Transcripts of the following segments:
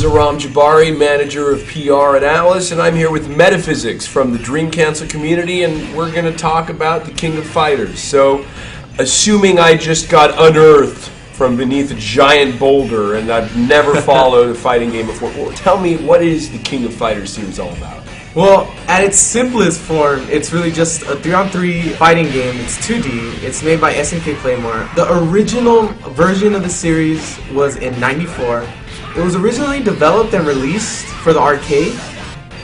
Zaram Jabari, manager of PR at Alice, and I'm here with Metaphysics from the Dream Council community, and we're going to talk about the King of Fighters. So, assuming I just got unearthed from beneath a giant boulder and I've never followed a fighting game before, well, tell me, what is the King of Fighters series all about? Well, at its simplest form, it's really just a 3-on-3 fighting game. It's 2D. It's made by SNK Playmore. The original version of the series was in '94. It was originally developed and released for the arcade,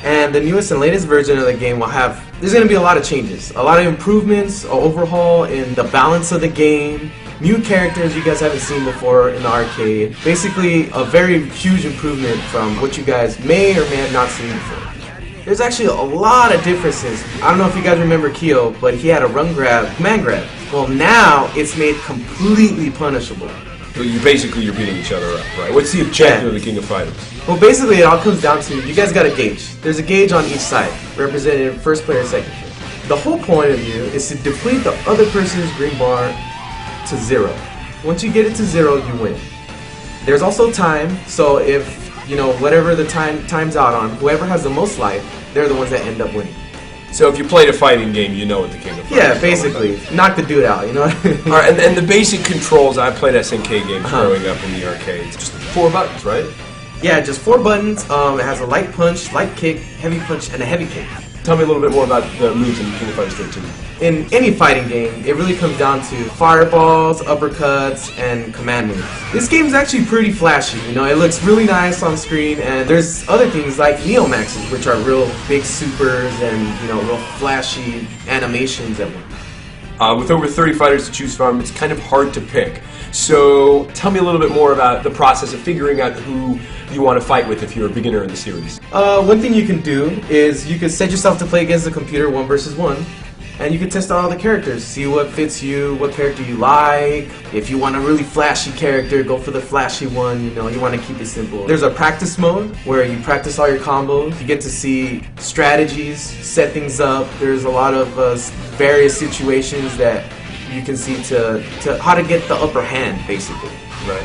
and the newest and latest version of the game will have, there's going to be a lot of changes, a lot of improvements, an overhaul in the balance of the game, new characters you guys haven't seen before in the arcade. Basically, a very huge improvement from what you guys may or may have not seen before. There's actually a lot of differences. I don't know if you guys remember Kyo, but he had a run grab, command grab. Well, now it's made completely punishable. So you're beating each other up, right? What's the objective of the King of Fighters? Well, basically it all comes down to, you guys got a gauge. There's a gauge on each side, represented first player, second player. The whole point of you is to deplete the other person's green bar to 0. Once you get it to 0, you win. There's also time, so if whatever the time's out on, whoever has the most life, they're the ones that end up winning. So if you played a fighting game, you know what the King of Fighters is. Yeah, basically. Knock the dude out, you know what I mean? Alright, and the basic controls, I played SNK games growing up in the arcades. Just 4 buttons, right? Yeah, just 4 buttons. It has a light punch, light kick, heavy punch, and a heavy kick. Tell me a little bit more about the moves in King of Fighters 13. In any fighting game, it really comes down to fireballs, uppercuts, and command moves. This game is actually pretty flashy. It looks really nice on screen, and there's other things like Neo Maxes, which are real big supers and real flashy animations and whatnot. With over 30 fighters to choose from, it's kind of hard to pick. So tell me a little bit more about the process of figuring out who you want to fight with if you're a beginner in the series. One thing you can do is you can set yourself to play against the computer 1 versus 1. And you can test out all the characters, see what fits you, what character you like. If you want a really flashy character, go for the flashy one, you want to keep it simple. There's a practice mode where you practice all your combos. You get to see strategies, set things up. There's a lot of various situations that you can see to how to get the upper hand, basically. Right.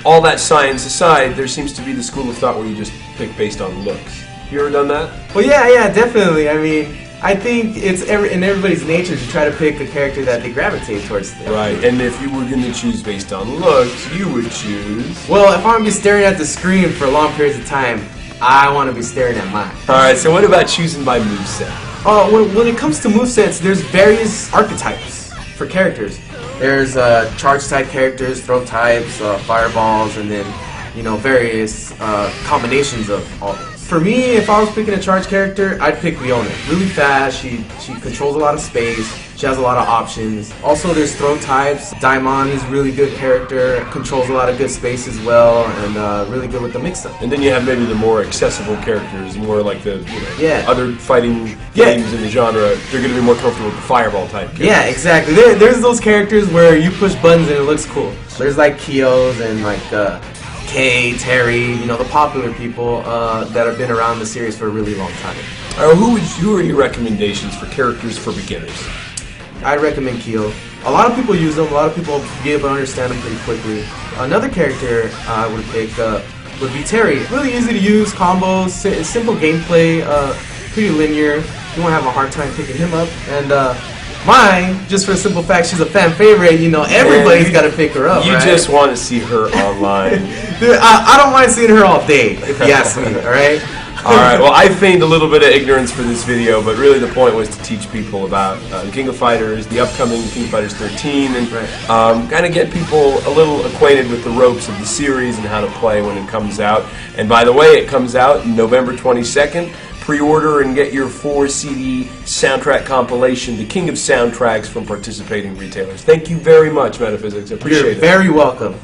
All that science aside, there seems to be the school of thought where you just pick based on looks. You ever done that? Well, yeah, definitely. I mean, I think it's in everybody's nature to try to pick a character that they gravitate towards. Right, and if you were going to choose based on looks, you would choose... Well, if I'm going to be staring at the screen for long periods of time, I want to be staring at mine. Alright, so what about choosing by moveset? When it comes to movesets, there's various archetypes for characters. There's charge type characters, throw types, fireballs, and then various combinations of all those. For me, if I was picking a charge character, I'd pick Leona. Really fast, she controls a lot of space, she has a lot of options. Also, there's throw types. Daimon is a really good character, controls a lot of good space as well, and really good with the mix-up. And then you have maybe the more accessible characters, more like the other fighting games in the genre. They're going to be more comfortable with the fireball type characters. Yeah, exactly. There's those characters where you push buttons and it looks cool. There's like Kios and like Kay, Terry, the popular people that have been around the series for a really long time. Who are your recommendations for characters for beginners? I'd recommend Kyo. A lot of people use them, a lot of people be able to understand them pretty quickly. Another character I would pick would be Terry. Really easy to use, combos, simple gameplay, pretty linear. You won't have a hard time picking him up. And mine, just for a simple fact, she's a fan favorite. Everybody's got to pick her up. You right? just want to see her online. Dude, I don't mind seeing her all day, if you ask me. All right. Alright, well, I feigned a little bit of ignorance for this video, but really the point was to teach people about the King of Fighters, the upcoming King of Fighters 13, and kind of get people a little acquainted with the ropes of the series and how to play when it comes out. And by the way, it comes out November 22nd. Pre-order and get your 4-CD soundtrack compilation, The King of Soundtracks, from participating retailers. Thank you very much, Metaphysics. I appreciate it. You're very welcome.